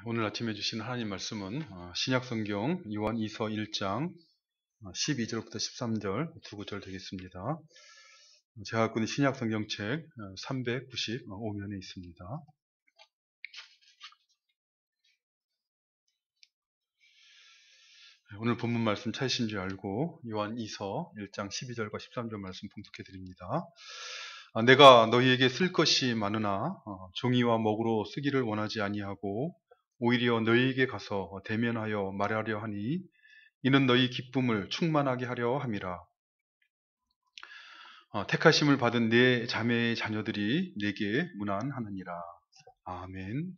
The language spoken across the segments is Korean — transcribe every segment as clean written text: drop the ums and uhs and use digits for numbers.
오늘 아침에 주신 하나님 말씀은 신약성경 요한 2서 1장 12절부터 13절 두 구절 되겠습니다. 제가 갖고 있는 신약성경책 395면에 있습니다. 오늘 본문 말씀 찾으신 줄 알고 요한 2서 1장 12절과 13절 말씀 봉독해 드립니다. 내가 너희에게 쓸 것이 많으나 종이와 먹으로 쓰기를 원하지 아니하고 오히려 너희에게 가서 대면하여 말하려 하니 이는 너희 기쁨을 충만하게 하려 함이라. 택하심을 받은 네 자매의 자녀들이 내게 문안하느니라. 아멘.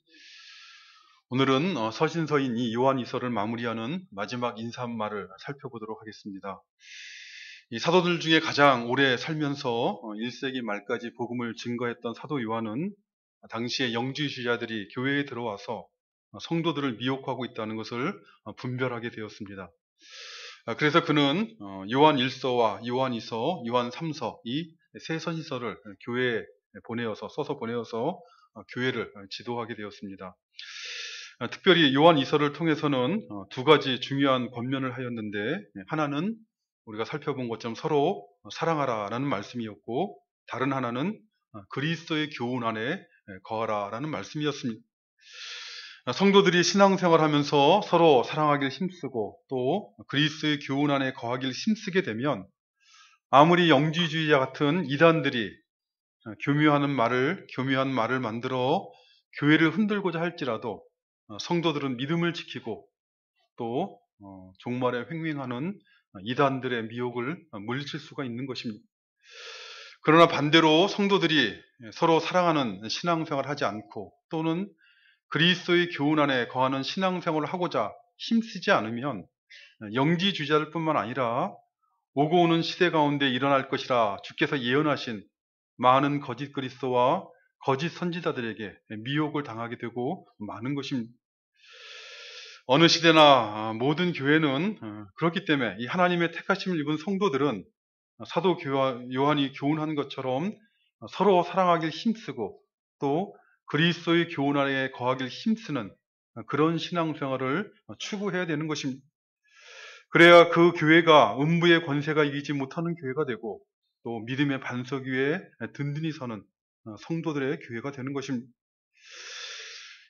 오늘은 서신서인 이 요한 2서를 마무리하는 마지막 인사말을 살펴보도록 하겠습니다. 이 사도들 중에 가장 오래 살면서 1세기 말까지 복음을 증거했던 사도 요한은 당시의 영지주의자들이 교회에 들어와서 성도들을 미혹하고 있다는 것을 분별하게 되었습니다. 그래서 그는 요한 1서와 요한 2서, 요한 3서 이 세 서신서를 교회에 써서 보내어서 교회를 지도하게 되었습니다. 특별히 요한 2서를 통해서는 두 가지 중요한 권면을 하였는데, 하나는 우리가 살펴본 것처럼 서로 사랑하라라는 말씀이었고, 다른 하나는 그리스도의 교훈 안에 거하라라는 말씀이었습니다. 성도들이 신앙생활하면서 서로 사랑하길 힘쓰고 또 그리스도의 교훈 안에 거하길 힘쓰게 되면 아무리 영지주의자 같은 이단들이 교묘한 말을 만들어 교회를 흔들고자 할지라도 성도들은 믿음을 지키고 또 종말에 횡행하는 이단들의 미혹을 물리칠 수가 있는 것입니다. 그러나 반대로 성도들이 서로 사랑하는 신앙생활을 하지 않고 또는 그리스도의 교훈 안에 거하는 신앙생활을 하고자 힘쓰지 않으면 영지주의자들 뿐만 아니라 오고 오는 시대 가운데 일어날 것이라 주께서 예언하신 많은 거짓 그리스도와 거짓 선지자들에게 미혹을 당하게 되고 많은 것입니다. 어느 시대나 모든 교회는 그렇기 때문에 이 하나님의 택하심을 입은 성도들은 사도 요한이 교훈한 것처럼 서로 사랑하길 힘쓰고 또 그리스도의 교훈 안에 거하길 힘쓰는 그런 신앙생활을 추구해야 되는 것입니다. 그래야 그 교회가 음부의 권세가 이기지 못하는 교회가 되고 또 믿음의 반석 위에 든든히 서는 성도들의 교회가 되는 것입니다.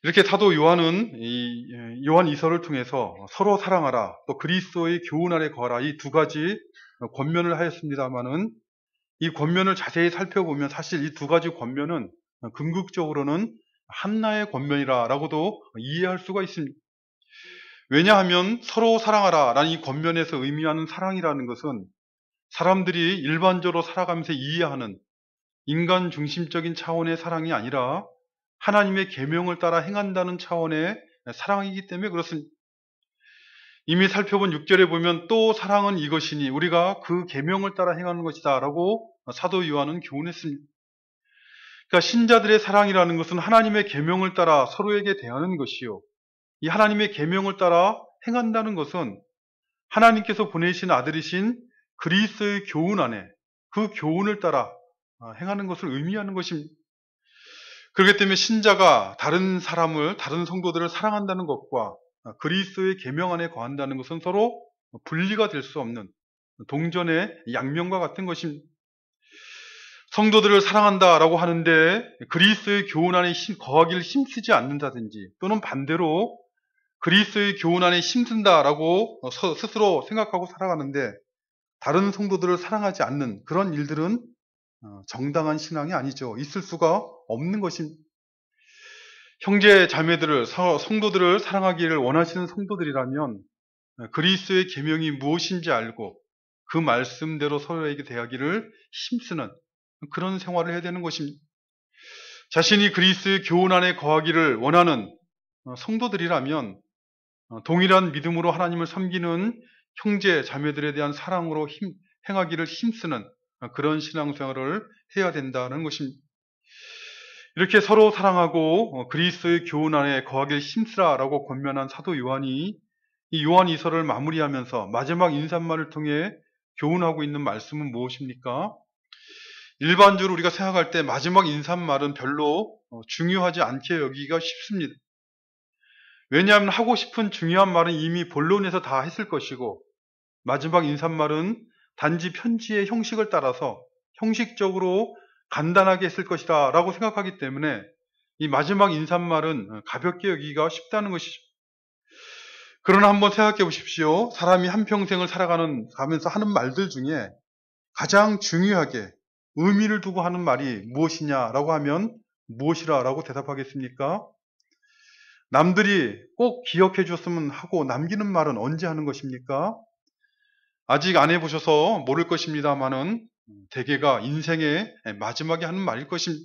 이렇게 사도 요한은 이 요한 2서를 통해서 서로 사랑하라 또 그리스도의 교훈 안에 거하라 이 두 가지 권면을 하였습니다마는 이 권면을 자세히 살펴보면 사실 이 두 가지 권면은 궁극적으로는 한나의 권면이라고도 이해할 수가 있습니다. 왜냐하면 서로 사랑하라라는 이 권면에서 의미하는 사랑이라는 것은 사람들이 일반적으로 살아가면서 이해하는 인간 중심적인 차원의 사랑이 아니라 하나님의 계명을 따라 행한다는 차원의 사랑이기 때문에 그렇습니다. 이미 살펴본 6절에 보면 또 사랑은 이것이니 우리가 그 계명을 따라 행하는 것이다 라고 사도 요한은 교훈했습니다. 그러니까 신자들의 사랑이라는 것은 하나님의 계명을 따라 서로에게 대하는 것이요, 이 하나님의 계명을 따라 행한다는 것은 하나님께서 보내신 아들이신 그리스도의 교훈 안에 그 교훈을 따라 행하는 것을 의미하는 것입니다. 그렇기 때문에 신자가 다른 성도들을 사랑한다는 것과 그리스도의 계명 안에 거한다는 것은 서로 분리가 될 수 없는 동전의 양면과 같은 것입니다. 성도들을 사랑한다라고 하는데 그리스도의 교훈 안에 거하기를 힘쓰지 않는다든지 또는 반대로 그리스도의 교훈 안에 힘쓴다라고 스스로 생각하고 살아가는데 다른 성도들을 사랑하지 않는 그런 일들은 정당한 신앙이 아니죠. 있을 수가 없는 것입니다. 형제 자매들을 성도들을 사랑하기를 원하시는 성도들이라면 그리스도의 계명이 무엇인지 알고 그 말씀대로 서로에게 대하기를 힘쓰는 그런 생활을 해야 되는 것입니다. 자신이 그리스도의 교훈 안에 거하기를 원하는 성도들이라면 동일한 믿음으로 하나님을 섬기는 형제 자매들에 대한 사랑으로 행하기를 힘쓰는 그런 신앙생활을 해야 된다는 것입니다. 이렇게 서로 사랑하고 그리스도의 교훈 안에 거하기를 힘쓰라라고 권면한 사도 요한이 이 요한 2서를 마무리하면서 마지막 인사말을 통해 교훈하고 있는 말씀은 무엇입니까? 일반적으로 우리가 생각할 때 마지막 인사말은 별로 중요하지 않게 여기기가 쉽습니다. 왜냐하면 하고 싶은 중요한 말은 이미 본론에서 다 했을 것이고 마지막 인사말은 단지 편지의 형식을 따라서 형식적으로 간단하게 했을 것이다 라고 생각하기 때문에 이 마지막 인사말은 가볍게 여기기가 쉽다는 것이죠. 그러나 한번 생각해 보십시오. 사람이 한평생을 살아가면서 하는 말들 중에 가장 중요하게 의미를 두고 하는 말이 무엇이냐라고 하면 무엇이라고 대답하겠습니까? 남들이 꼭 기억해 줬으면 하고 남기는 말은 언제 하는 것입니까? 아직 안 해보셔서 모를 것입니다만은 대개가 인생의 마지막에 하는 말일 것입니다.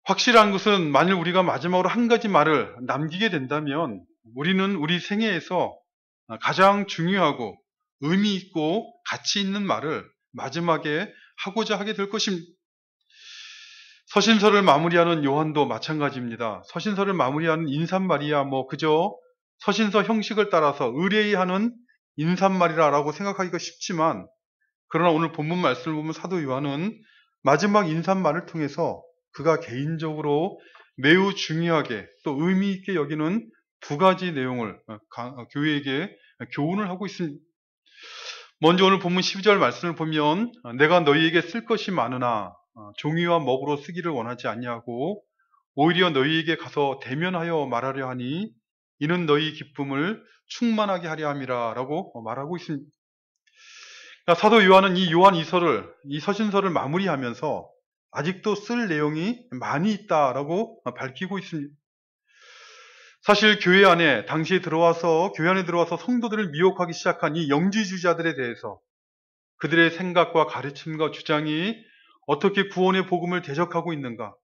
확실한 것은 만일 우리가 마지막으로 한 가지 말을 남기게 된다면 우리는 우리 생애에서 가장 중요하고 의미 있고 가치 있는 말을 마지막에 하고자 하게 될 것입니다. 서신서를 마무리하는 요한도 마찬가지입니다. 서신서를 마무리하는 인사말이야 그저 서신서 형식을 따라서 의뢰하는 인사말이라고 생각하기가 쉽지만 그러나 오늘 본문 말씀을 보면 사도 요한은 마지막 인사말을 통해서 그가 개인적으로 매우 중요하게 또 의미 있게 여기는 두 가지 내용을 교회에게 교훈을 하고 있습니다. 먼저 오늘 본문 12절 말씀을 보면 내가 너희에게 쓸 것이 많으나 종이와 먹으로 쓰기를 원하지 않냐고 오히려 너희에게 가서 대면하여 말하려 하니 이는 너희 기쁨을 충만하게 하려 함이라 라고 말하고 있습니다. 그러니까 사도 요한은 이 서신서를 마무리하면서 아직도 쓸 내용이 많이 있다라고 밝히고 있습니다. 사실 교회 안에 교회 안에 들어와서 성도들을 미혹하기 시작한 이 영지주의자들에 대해서 그들의 생각과 가르침과 주장이 어떻게 구원의 복음을 대적하고 있는가,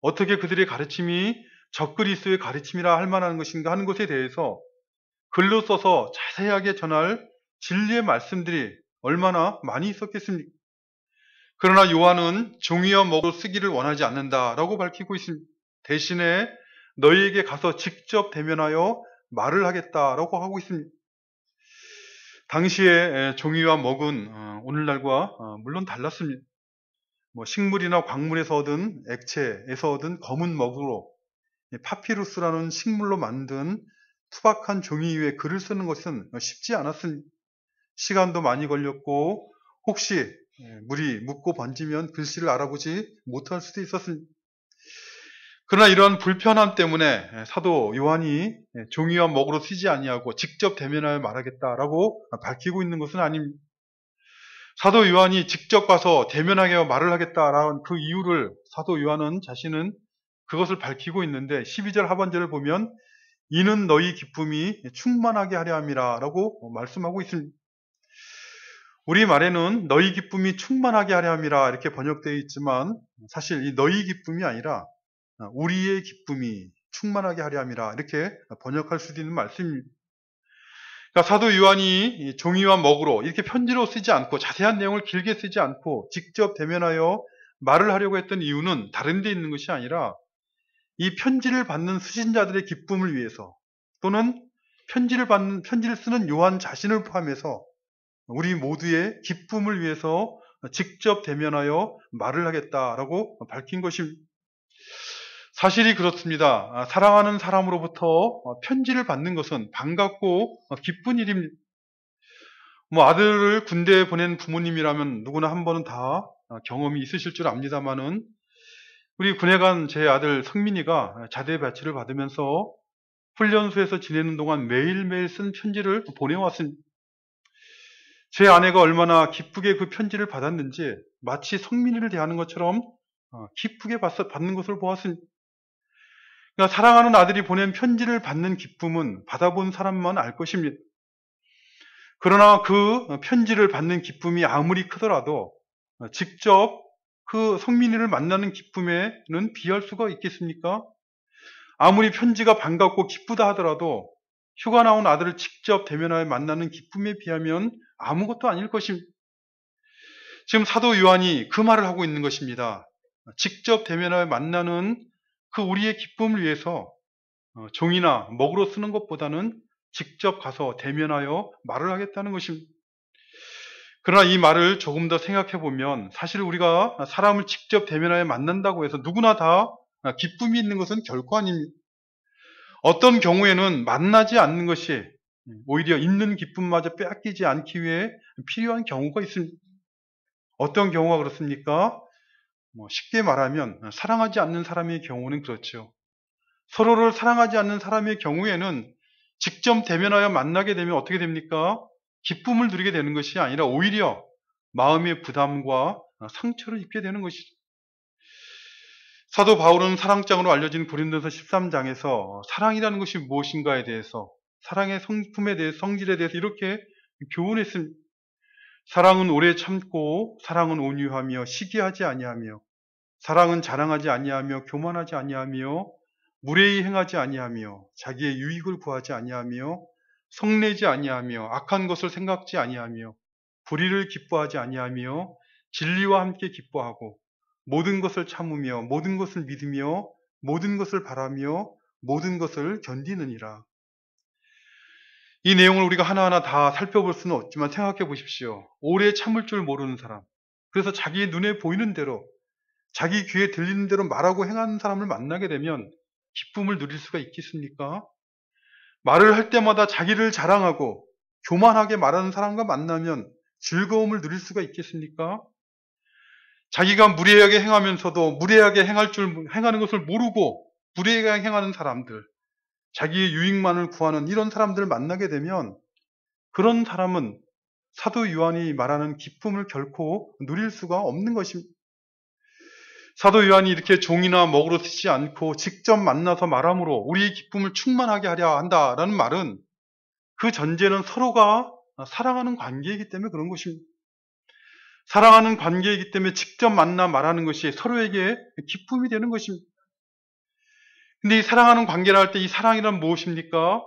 어떻게 그들의 가르침이 적그리스도의 가르침이라 할 만한 것인가 하는 것에 대해서 글로 써서 자세하게 전할 진리의 말씀들이 얼마나 많이 있었겠습니까? 그러나 요한은 종이와 먹으로 쓰기를 원하지 않는다라고 밝히고 있습니다. 대신에 너희에게 가서 직접 대면하여 말을 하겠다라고 하고 있습니다. 당시에 종이와 먹은 오늘날과 물론 달랐습니다. 식물이나 광물에서 얻은 액체에서 얻은 검은 먹으로 파피루스라는 식물로 만든 투박한 종이 위에 글을 쓰는 것은 쉽지 않았습니다. 시간도 많이 걸렸고 혹시 물이 묻고 번지면 글씨를 알아보지 못할 수도 있었습니다. 그러나 이러한 불편함 때문에 사도 요한이 종이와 먹으로 쓰지 아니하고 직접 대면하여 말하겠다라고 밝히고 있는 것은 아닙니다. 사도 요한이 직접 가서 대면하여 말을 하겠다라는 그 이유를 사도 요한은 자신은 그것을 밝히고 있는데 12절 하반절을 보면 이는 너희 기쁨이 충만하게 하려 함이라 라고 말씀하고 있습니다. 우리말에는 너희 기쁨이 충만하게 하려 함이라 이렇게 번역되어 있지만 사실 이 너희 기쁨이 아니라 우리의 기쁨이 충만하게 하려 함이라 이렇게 번역할 수도 있는 말씀입니다. 그러니까 사도 요한이 종이와 먹으로 이렇게 편지로 쓰지 않고 자세한 내용을 길게 쓰지 않고 직접 대면하여 말을 하려고 했던 이유는 다른 데 있는 것이 아니라 이 편지를 받는 수신자들의 기쁨을 위해서 또는 편지를 쓰는 요한 자신을 포함해서 우리 모두의 기쁨을 위해서 직접 대면하여 말을 하겠다라고 밝힌 것입니다. 사실이 그렇습니다. 사랑하는 사람으로부터 편지를 받는 것은 반갑고 기쁜 일입니다. 아들을 군대에 보낸 부모님이라면 누구나 한 번은 다 경험이 있으실 줄 압니다만은 우리 군에 간 제 아들 성민이가 자대 배치를 받으면서 훈련소에서 지내는 동안 매일매일 쓴 편지를 보내왔습니다. 제 아내가 얼마나 기쁘게 그 편지를 받았는지 마치 성민이를 대하는 것처럼 기쁘게 받는 것을 보았습니다. 그러니까 사랑하는 아들이 보낸 편지를 받는 기쁨은 받아본 사람만 알 것입니다. 그러나 그 편지를 받는 기쁨이 아무리 크더라도 직접 그 성민이를 만나는 기쁨에는 비할 수가 있겠습니까? 아무리 편지가 반갑고 기쁘다 하더라도 휴가 나온 아들을 직접 대면하여 만나는 기쁨에 비하면 아무것도 아닐 것입니다. 지금 사도 요한이 그 말을 하고 있는 것입니다. 직접 대면하여 만나는 그 우리의 기쁨을 위해서 종이나 먹으로 쓰는 것보다는 직접 가서 대면하여 말을 하겠다는 것입니다. 그러나 이 말을 조금 더 생각해 보면 사실 우리가 사람을 직접 대면하여 만난다고 해서 누구나 다 기쁨이 있는 것은 결코 아닙니다. 어떤 경우에는 만나지 않는 것이 오히려 있는 기쁨마저 빼앗기지 않기 위해 필요한 경우가 있습니다. 어떤 경우가 그렇습니까? 쉽게 말하면 사랑하지 않는 사람의 경우는 그렇죠. 서로를 사랑하지 않는 사람의 경우에는 직접 대면하여 만나게 되면 어떻게 됩니까? 기쁨을 누리게 되는 것이 아니라 오히려 마음의 부담과 상처를 입게 되는 것이죠. 사도 바울은 사랑장으로 알려진 고린도서 13장에서 사랑이라는 것이 무엇인가에 대해서, 사랑의 성품에 대해서, 성질에 대해서 이렇게 교훈했습니다. 사랑은 오래 참고, 사랑은 온유하며 시기하지 아니하며, 사랑은 자랑하지 아니하며 교만하지 아니하며 무례히 행하지 아니하며 자기의 유익을 구하지 아니하며 성내지 아니하며 악한 것을 생각지 아니하며 불의를 기뻐하지 아니하며 진리와 함께 기뻐하고 모든 것을 참으며 모든 것을 믿으며 모든 것을 바라며 모든 것을 견디느니라. 이 내용을 우리가 하나하나 다 살펴볼 수는 없지만 생각해 보십시오. 오래 참을 줄 모르는 사람, 그래서 자기 눈에 보이는 대로, 자기 귀에 들리는 대로 말하고 행하는 사람을 만나게 되면 기쁨을 누릴 수가 있겠습니까? 말을 할 때마다 자기를 자랑하고 교만하게 말하는 사람과 만나면 즐거움을 누릴 수가 있겠습니까? 자기가 무례하게 행하면서도 무례하게 행하는 것을 모르고 무례하게 행하는 사람들, 자기의 유익만을 구하는 이런 사람들을 만나게 되면 그런 사람은 사도 요한이 말하는 기쁨을 결코 누릴 수가 없는 것입니다. 사도 요한이 이렇게 종이나 먹으로 쓰지 않고 직접 만나서 말함으로 우리의 기쁨을 충만하게 하려 한다라는 말은 그 전제는 서로가 사랑하는 관계이기 때문에 그런 것입니다. 사랑하는 관계이기 때문에 직접 만나 말하는 것이 서로에게 기쁨이 되는 것입니다. 근데 이 사랑하는 관계를 할 때 이 사랑이란 무엇입니까?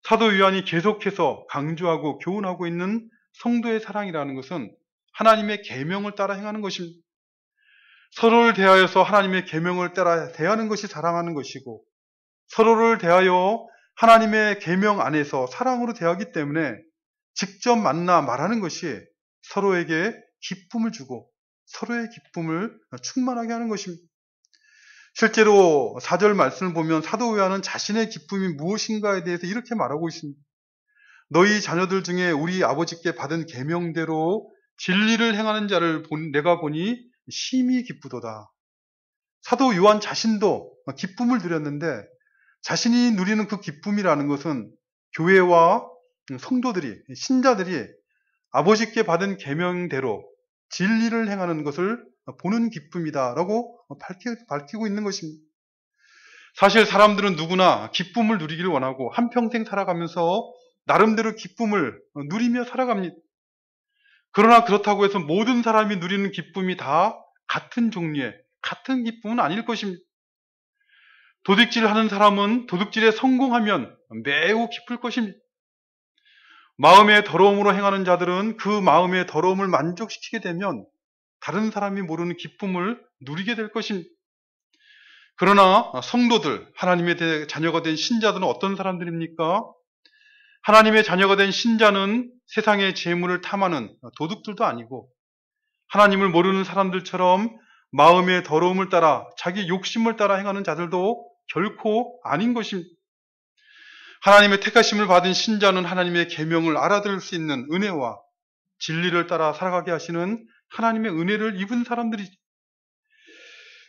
사도 요한이 계속해서 강조하고 교훈하고 있는 성도의 사랑이라는 것은 하나님의 계명을 따라 행하는 것입니다. 서로를 대하여서 하나님의 계명을 따라 대하는 것이 사랑하는 것이고, 서로를 대하여 하나님의 계명 안에서 사랑으로 대하기 때문에 직접 만나 말하는 것이 서로에게 기쁨을 주고 서로의 기쁨을 충만하게 하는 것입니다. 실제로 4절 말씀을 보면 사도 요한은 자신의 기쁨이 무엇인가에 대해서 이렇게 말하고 있습니다. 너희 자녀들 중에 우리 아버지께 받은 계명대로 진리를 행하는 자를 내가 보니 심히 기쁘도다. 사도 요한 자신도 기쁨을 누렸는데 자신이 누리는 그 기쁨이라는 것은 교회와 성도들이, 신자들이 아버지께 받은 계명대로 진리를 행하는 것을 보는 기쁨이다라고 밝히고 있는 것입니다. 사실 사람들은 누구나 기쁨을 누리기를 원하고 한평생 살아가면서 나름대로 기쁨을 누리며 살아갑니다. 그러나 그렇다고 해서 모든 사람이 누리는 기쁨이 다 같은 종류의, 같은 기쁨은 아닐 것입니다. 도둑질 하는 사람은 도둑질에 성공하면 매우 기쁠 것입니다. 마음의 더러움으로 행하는 자들은 그 마음의 더러움을 만족시키게 되면 다른 사람이 모르는 기쁨을 누리게 될 것입니다. 그러나 성도들, 하나님의 자녀가 된 신자들은 어떤 사람들입니까? 하나님의 자녀가 된 신자는 세상의 재물을 탐하는 도둑들도 아니고 하나님을 모르는 사람들처럼 마음의 더러움을 따라 자기 욕심을 따라 행하는 자들도 결코 아닌 것입니다. 하나님의 택하심을 받은 신자는 하나님의 계명을 알아들을 수 있는 은혜와 진리를 따라 살아가게 하시는 하나님의 은혜를 입은 사람들이죠.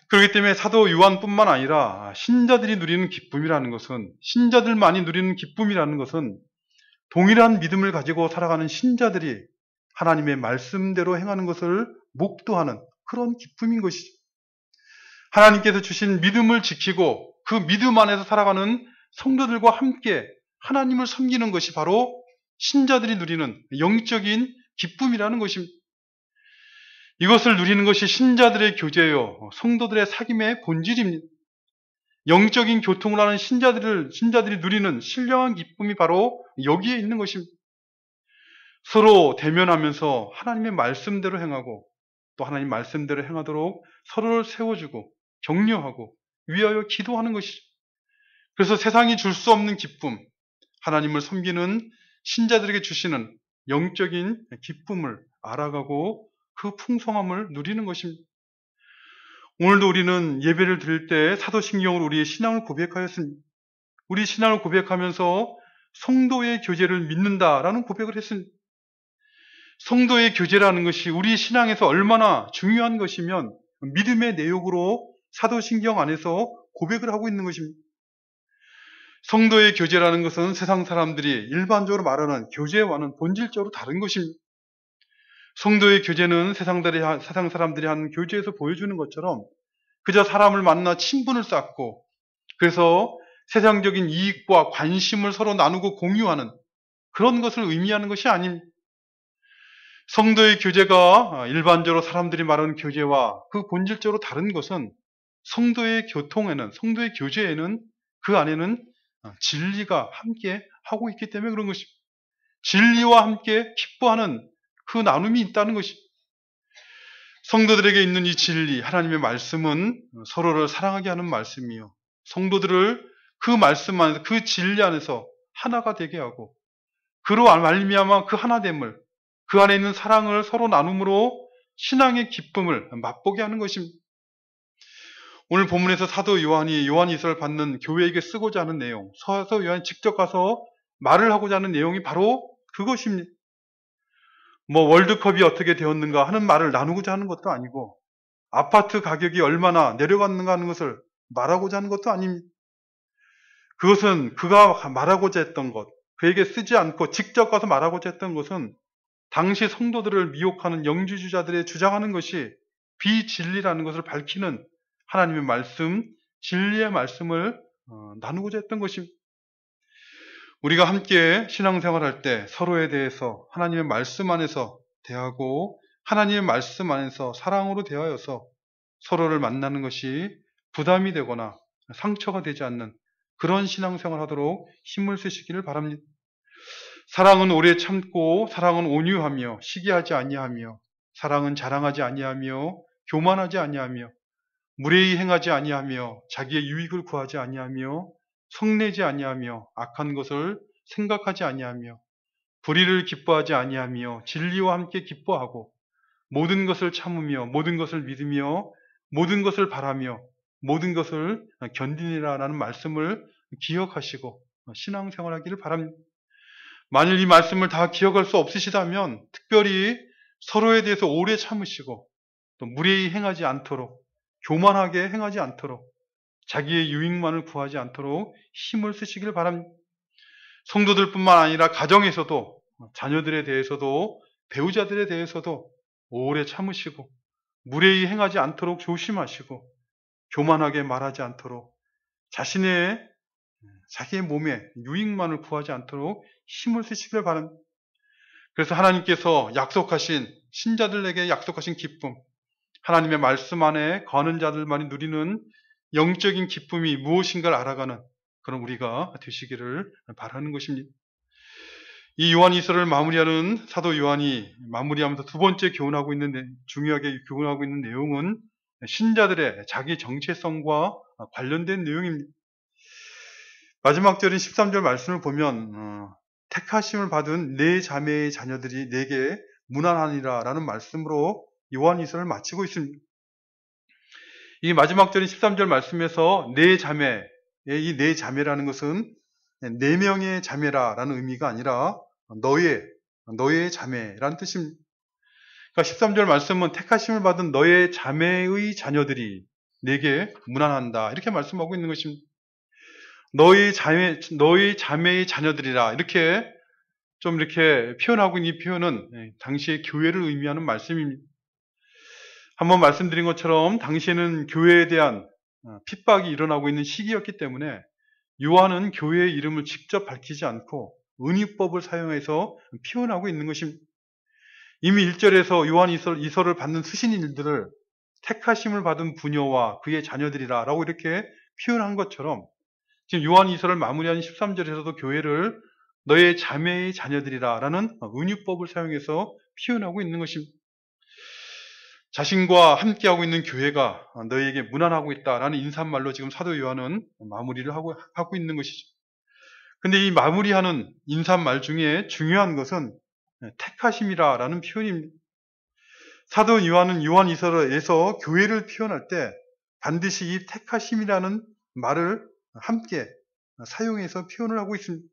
그렇기 때문에 사도 요한뿐만 아니라 신자들이 누리는 기쁨이라는 것은, 신자들만이 누리는 기쁨이라는 것은 동일한 믿음을 가지고 살아가는 신자들이 하나님의 말씀대로 행하는 것을 목도하는 그런 기쁨인 것이죠. 하나님께서 주신 믿음을 지키고 그 믿음 안에서 살아가는 성도들과 함께 하나님을 섬기는 것이 바로 신자들이 누리는 영적인 기쁨이라는 것입니다. 이것을 누리는 것이 신자들의 교제요, 성도들의 사귐의 본질입니다. 영적인 교통을 하는 신자들이 누리는 신령한 기쁨이 바로 여기에 있는 것입니다. 서로 대면하면서 하나님의 말씀대로 행하고 또 하나님 말씀대로 행하도록 서로를 세워주고 격려하고 위하여 기도하는 것이죠. 그래서 세상이 줄 수 없는 기쁨, 하나님을 섬기는 신자들에게 주시는 영적인 기쁨을 알아가고 그 풍성함을 누리는 것입니다. 오늘도 우리는 예배를 드릴 때 사도신경으로 우리의 신앙을 고백하였습니다. 우리 신앙을 고백하면서 성도의 교제를 믿는다라는 고백을 했습니다. 성도의 교제라는 것이 우리 신앙에서 얼마나 중요한 것이면 믿음의 내용으로 사도신경 안에서 고백을 하고 있는 것입니다. 성도의 교제라는 것은 세상 사람들이 일반적으로 말하는 교제와는 본질적으로 다른 것입니다. 성도의 교제는 세상 사람들이 하는 교제에서 보여주는 것처럼 그저 사람을 만나 친분을 쌓고 그래서 세상적인 이익과 관심을 서로 나누고 공유하는 그런 것을 의미하는 것이 아닙니다. 성도의 교제가 일반적으로 사람들이 말하는 교제와 그 본질적으로 다른 것은 성도의 교제에는 그 안에는 진리가 함께 하고 있기 때문에 그런 것입니다. 진리와 함께 기뻐하는 그 나눔이 있다는 것입니다. 성도들에게 있는 이 진리, 하나님의 말씀은 서로를 사랑하게 하는 말씀이요. 성도들을 그 말씀 안에서, 그 진리 안에서 하나가 되게 하고 그로 말미암아 그 하나됨을, 그 안에 있는 사랑을 서로 나눔으로 신앙의 기쁨을 맛보게 하는 것입니다. 오늘 본문에서 사도 요한이서를 받는 교회에게 쓰고자 하는 내용, 사도 요한이 직접 가서 말을 하고자 하는 내용이 바로 그것입니다. 월드컵이 어떻게 되었는가 하는 말을 나누고자 하는 것도 아니고 아파트 가격이 얼마나 내려갔는가 하는 것을 말하고자 하는 것도 아닙니다. 그것은 그가 말하고자 했던 것, 그에게 쓰지 않고 직접 가서 말하고자 했던 것은 당시 성도들을 미혹하는 영지주자들의 주장하는 것이 비진리라는 것을 밝히는 하나님의 말씀, 진리의 말씀을 나누고자 했던 것입니다. 우리가 함께 신앙생활할 때 서로에 대해서 하나님의 말씀 안에서 대하고 하나님의 말씀 안에서 사랑으로 대하여서 서로를 만나는 것이 부담이 되거나 상처가 되지 않는 그런 신앙생활 하도록 힘을 쓰시기를 바랍니다. 사랑은 오래 참고 사랑은 온유하며 시기하지 아니하며 사랑은 자랑하지 아니하며 교만하지 아니하며 무례히 행하지 아니하며 자기의 유익을 구하지 아니하며 성내지 아니하며 악한 것을 생각하지 아니하며 불의를 기뻐하지 아니하며 진리와 함께 기뻐하고 모든 것을 참으며 모든 것을 믿으며 모든 것을 바라며 모든 것을 견디니라라는 말씀을 기억하시고 신앙생활하기를 바랍니다. 만일 이 말씀을 다 기억할 수 없으시다면 특별히 서로에 대해서 오래 참으시고 또 무례히 행하지 않도록 교만하게 행하지 않도록 자기의 유익만을 구하지 않도록 힘을 쓰시길 바랍니다. 성도들뿐만 아니라 가정에서도 자녀들에 대해서도 배우자들에 대해서도 오래 참으시고 무례히 행하지 않도록 조심하시고 교만하게 말하지 않도록 자기의 몸에 유익만을 구하지 않도록 힘을 쓰시길 바랍니다. 그래서 하나님께서 신자들에게 약속하신 기쁨, 하나님의 말씀 안에 거하는 자들만이 누리는 영적인 기쁨이 무엇인가를 알아가는 그런 우리가 되시기를 바라는 것입니다. 이 요한이서를 마무리하는 사도 요한이 마무리하면서 두 번째 중요하게 교훈하고 있는 내용은 신자들의 자기 정체성과 관련된 내용입니다. 마지막 절인 13절 말씀을 보면 택하심을 받은 네 자매의 자녀들이 내게 무난하니라 라는 말씀으로 요한이서를 마치고 있습니다. 이 마지막 절인 13절 말씀에서 네 자매, 이 네 자매라는 것은 네 명의 자매라라는 의미가 아니라 너의 자매라는 뜻입니다. 그러니까 13절 말씀은 택하심을 받은 너의 자매의 자녀들이 내게 무난한다 이렇게 말씀하고 있는 것입니다. 너희 자매의 자녀들이라 이렇게 표현하고 있는 이 표현은 당시의 교회를 의미하는 말씀입니다. 한번 말씀드린 것처럼 당시에는 교회에 대한 핍박이 일어나고 있는 시기였기 때문에 요한은 교회의 이름을 직접 밝히지 않고 은유법을 사용해서 표현하고 있는 것입니다. 이미 1절에서 요한 이서를 받는 수신인들을 택하심을 받은 부녀와 그의 자녀들이라 라고 이렇게 표현한 것처럼 지금 요한 이서를 마무리하는 13절에서도 교회를 너의 자매의 자녀들이라 라는 은유법을 사용해서 표현하고 있는 것입니다. 자신과 함께하고 있는 교회가 너희에게 무난하고 있다라는 인사말로 지금 사도 요한은 마무리를 하고 있는 것이죠. 근데 이 마무리하는 인사말 중에 중요한 것은 택하심이라는 표현입니다. 사도 요한은 요한이서에서 교회를 표현할 때 반드시 이 택하심이라는 말을 함께 사용해서 표현을 하고 있습니다.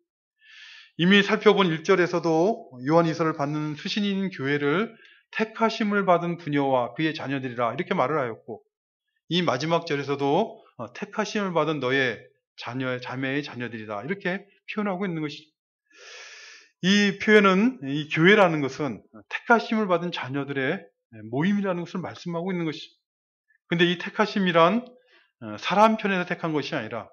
이미 살펴본 1절에서도 요한이서를 받는 수신인 교회를 택하심을 받은 부녀와 그의 자녀들이라 이렇게 말을 하였고, 이 마지막 절에서도 택하심을 받은 너의 자매의 자녀들이다 이렇게 표현하고 있는 것이죠. 이 표현은, 이 교회라는 것은 택하심을 받은 자녀들의 모임이라는 것을 말씀하고 있는 것이죠. 근데 이 택하심이란 사람 편에서 택한 것이 아니라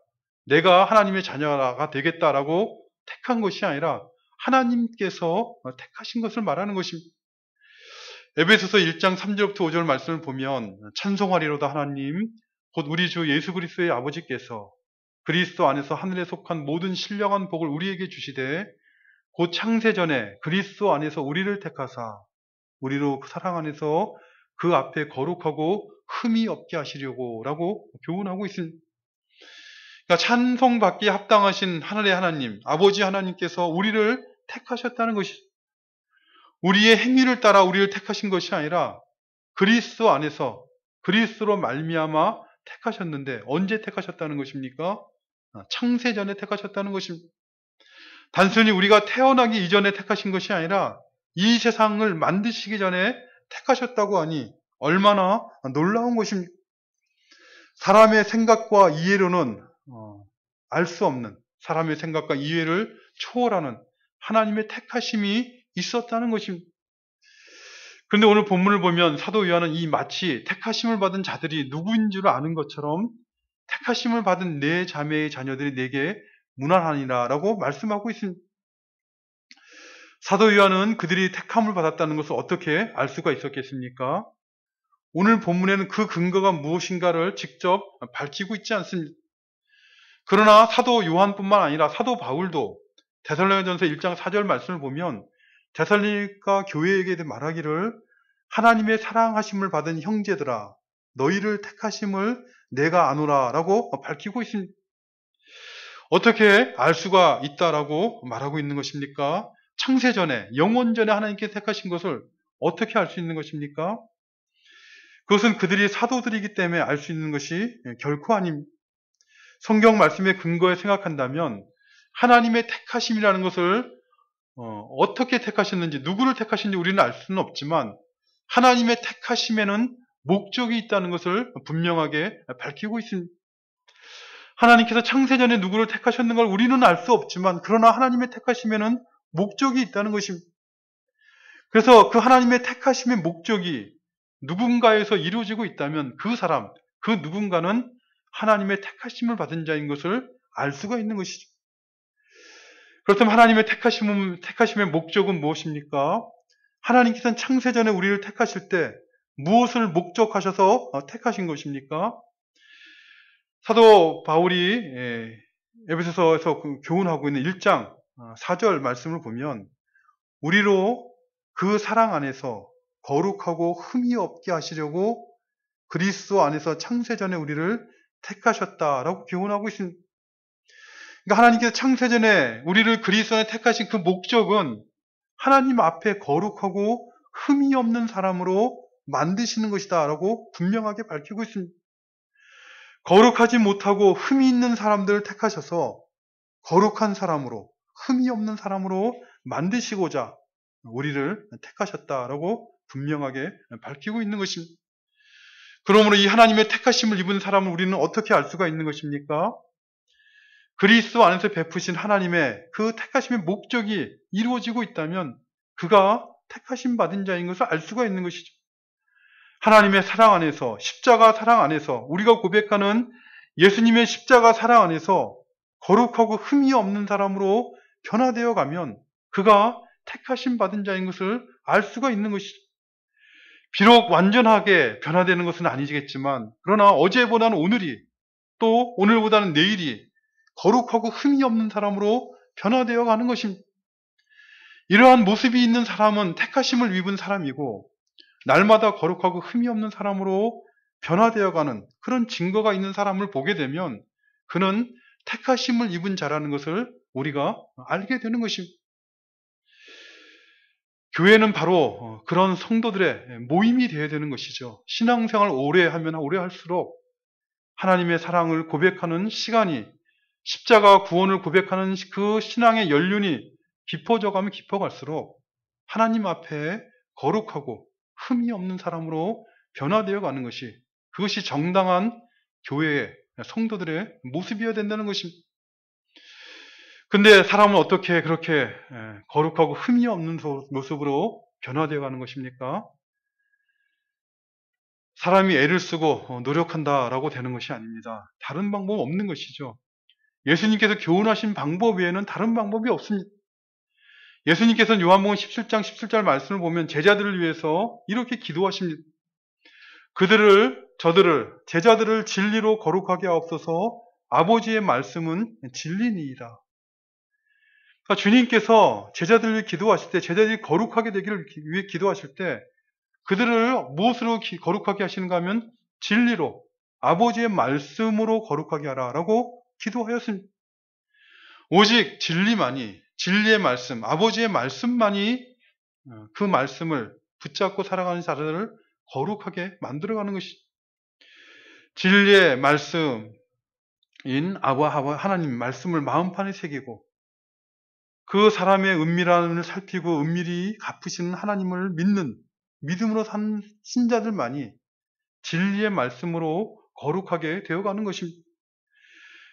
내가 하나님의 자녀가 되겠다라고 택한 것이 아니라 하나님께서 택하신 것을 말하는 것입니다. 에베소서 1장 3절부터 5절 말씀을 보면 찬송하리로다 하나님 곧 우리 주 예수 그리스도의 아버지께서 그리스도 안에서 하늘에 속한 모든 신령한 복을 우리에게 주시되 곧 창세전에 그리스도 안에서 우리를 택하사 우리로 사랑 안에서 그 앞에 거룩하고 흠이 없게 하시려고 라고 교훈하고 있습니다. 그러니까 찬송받기에 합당하신 하늘의 하나님, 아버지 하나님께서 우리를 택하셨다는 것이죠. 우리의 행위를 따라 우리를 택하신 것이 아니라 그리스도 안에서 그리스도로 말미암아 택하셨는데 언제 택하셨다는 것입니까? 창세전에 택하셨다는 것입니다. 단순히 우리가 태어나기 이전에 택하신 것이 아니라 이 세상을 만드시기 전에 택하셨다고 하니 얼마나 놀라운 것입니까? 사람의 생각과 이해로는 알 수 없는, 사람의 생각과 이해를 초월하는 하나님의 택하심이 있었다는 것입니다. 그런데 오늘 본문을 보면 사도 요한은 이 마치 택하심을 받은 자들이 누구인 줄 아는 것처럼 택하심을 받은 내 자매의 자녀들이 내게 무난하니라 라고 말씀하고 있습니다. 사도 요한은 그들이 택함을 받았다는 것을 어떻게 알 수가 있었겠습니까? 오늘 본문에는 그 근거가 무엇인가를 직접 밝히고 있지 않습니다. 그러나 사도 요한뿐만 아니라 사도 바울도 데살로니가전서 1장 4절 말씀을 보면 데살로니가 교회에게 말하기를 하나님의 사랑하심을 받은 형제들아 너희를 택하심을 내가 아노라 라고 밝히고 있습니다. 어떻게 알 수가 있다라고 말하고 있는 것입니까? 창세전에 영원전에 하나님께 택하신 것을 어떻게 알 수 있는 것입니까? 그것은 그들이 사도들이기 때문에 알 수 있는 것이 결코 아닙니다. 성경 말씀의 근거에 생각한다면 하나님의 택하심이라는 것을 어떻게 택하셨는지, 누구를 택하셨는지 우리는 알 수는 없지만 하나님의 택하심에는 목적이 있다는 것을 분명하게 밝히고 있습니다. 하나님께서 창세전에 누구를 택하셨는 걸 우리는 알 수 없지만 그러나 하나님의 택하심에는 목적이 있다는 것입니다. 그래서 그 하나님의 택하심의 목적이 누군가에서 이루어지고 있다면 그 사람, 그 누군가는 하나님의 택하심을 받은 자인 것을 알 수가 있는 것이죠. 그렇다면 하나님의 택하심의 목적은 무엇입니까? 하나님께서는 창세전에 우리를 택하실 때 무엇을 목적하셔서 택하신 것입니까? 사도 바울이 에베소서에서 교훈하고 있는 1장 4절 말씀을 보면 우리로 그 사랑 안에서 거룩하고 흠이 없게 하시려고 그리스도 안에서 창세전에 우리를 택하셨다라고 교훈하고 있습니다. 그러니까 하나님께서 창세전에 우리를 그리스도 안에 택하신 그 목적은 하나님 앞에 거룩하고 흠이 없는 사람으로 만드시는 것이다 라고 분명하게 밝히고 있습니다. 거룩하지 못하고 흠이 있는 사람들을 택하셔서 거룩한 사람으로, 흠이 없는 사람으로 만드시고자 우리를 택하셨다라고 분명하게 밝히고 있는 것입니다. 그러므로 이 하나님의 택하심을 입은 사람을 우리는 어떻게 알 수가 있는 것입니까? 그리스도 안에서 베푸신 하나님의 그 택하심의 목적이 이루어지고 있다면 그가 택하심 받은 자인 것을 알 수가 있는 것이죠. 하나님의 사랑 안에서, 십자가 사랑 안에서, 우리가 고백하는 예수님의 십자가 사랑 안에서 거룩하고 흠이 없는 사람으로 변화되어 가면 그가 택하심 받은 자인 것을 알 수가 있는 것이죠. 비록 완전하게 변화되는 것은 아니겠지만 그러나 어제보다는 오늘이, 또 오늘보다는 내일이 거룩하고 흠이 없는 사람으로 변화되어 가는 것입니다. 이러한 모습이 있는 사람은 택하심을 입은 사람이고 날마다 거룩하고 흠이 없는 사람으로 변화되어 가는 그런 증거가 있는 사람을 보게 되면 그는 택하심을 입은 자라는 것을 우리가 알게 되는 것입니다. 교회는 바로 그런 성도들의 모임이 되어야 되는 것이죠. 신앙생활 오래 하면 오래 할수록 하나님의 사랑을 고백하는 시간이 십자가 구원을 고백하는 그 신앙의 연륜이 깊어져 가면 깊어갈수록 하나님 앞에 거룩하고 흠이 없는 사람으로 변화되어 가는 것이, 그것이 정당한 교회의 성도들의 모습이어야 된다는 것입니다. 근데 사람은 어떻게 그렇게 거룩하고 흠이 없는 모습으로 변화되어 가는 것입니까? 사람이 애를 쓰고 노력한다라고 되는 것이 아닙니다. 다른 방법은 없는 것이죠. 예수님께서 교훈하신 방법 외에는 다른 방법이 없습니다. 예수님께서는 요한복음 17장 17절 말씀을 보면 제자들을 위해서 이렇게 기도하십니다. 제자들을 진리로 거룩하게 하옵소서. 아버지의 말씀은 진리니이다. 그러니까 주님께서 제자들을 위해 기도하실 때, 제자들이 거룩하게 되기를 위해 기도하실 때, 그들을 무엇으로 거룩하게 하시는가 하면 진리로, 아버지의 말씀으로 거룩하게 하라라고 기도하였습니다. 오직 진리의 말씀, 아버지의 말씀만이 그 말씀을 붙잡고 살아가는 자들을 거룩하게 만들어가는 것이, 진리의 말씀인 하나님 말씀을 마음판에 새기고 그 사람의 은밀함을 살피고 은밀히 갚으시는 하나님을 믿는 믿음으로 산 신자들만이 진리의 말씀으로 거룩하게 되어가는 것입니다.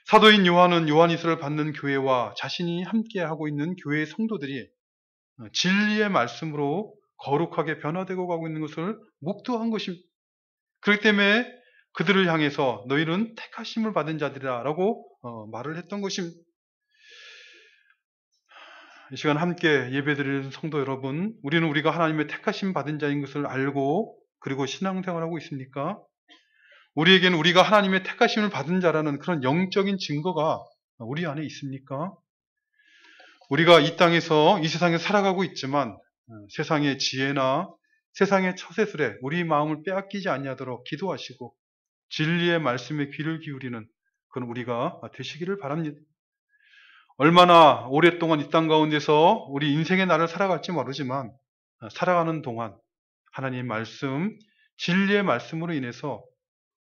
사도인 요한은 요한이서를 받는 교회와 자신이 함께하고 있는 교회의 성도들이 진리의 말씀으로 거룩하게 변화되고 가고 있는 것을 목도한 것입니다. 그렇기 때문에 그들을 향해서 너희는 택하심을 받은 자들이라 라고 말을 했던 것입니다. 이 시간 함께 예배드리는 성도 여러분, 우리는 우리가 하나님의 택하심 받은 자인 것을 알고 그리고 신앙생활하고 있습니까? 우리에게는 우리가 하나님의 택하심을 받은 자라는 그런 영적인 증거가 우리 안에 있습니까? 우리가 이 세상에서 살아가고 있지만 세상의 지혜나 세상의 처세술에 우리 마음을 빼앗기지 아니하도록 기도하시고 진리의 말씀에 귀를 기울이는 그런 우리가 되시기를 바랍니다. 얼마나 오랫동안 이 땅 가운데서 우리 인생의 날을 살아갈지 모르지만 살아가는 동안 하나님의 말씀, 진리의 말씀으로 인해서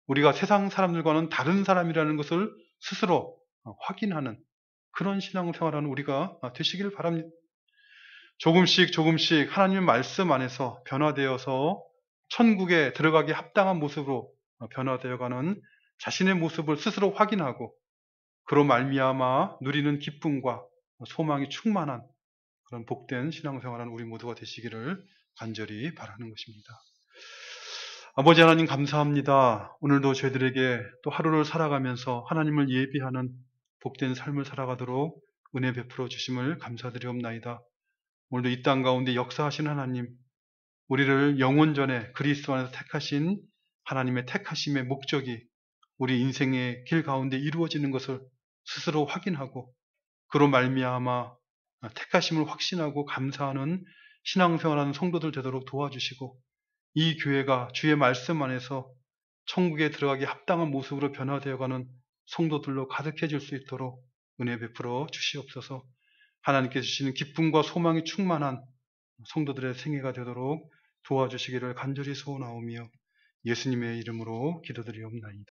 우리가 세상 사람들과는 다른 사람이라는 것을 스스로 확인하는 그런 신앙생활하는 우리가 되시길 바랍니다. 조금씩 하나님의 말씀 안에서 변화되어서 천국에 들어가기 합당한 모습으로 변화되어가는 자신의 모습을 스스로 확인하고 그로 말미암아 누리는 기쁨과 소망이 충만한 그런 복된 신앙생활하는 우리 모두가 되시기를 간절히 바라는 것입니다. 아버지 하나님 감사합니다. 오늘도 저희들에게 또 하루를 살아가면서 하나님을 예비하는 복된 삶을 살아가도록 은혜 베풀어 주심을 감사드리옵나이다. 오늘도 이 땅 가운데 역사하신 하나님, 우리를 영원전에 그리스도 안에서 택하신 하나님의 택하심의 목적이 우리 인생의 길 가운데 이루어지는 것을 스스로 확인하고 그로 말미암아 택하심을 확신하고 감사하는 신앙생활하는 성도들 되도록 도와주시고 이 교회가 주의 말씀 안에서 천국에 들어가기 합당한 모습으로 변화되어가는 성도들로 가득해질 수 있도록 은혜 베풀어 주시옵소서. 하나님께 주시는 기쁨과 소망이 충만한 성도들의 생애가 되도록 도와주시기를 간절히 소원하오며 예수님의 이름으로 기도드리옵나이다.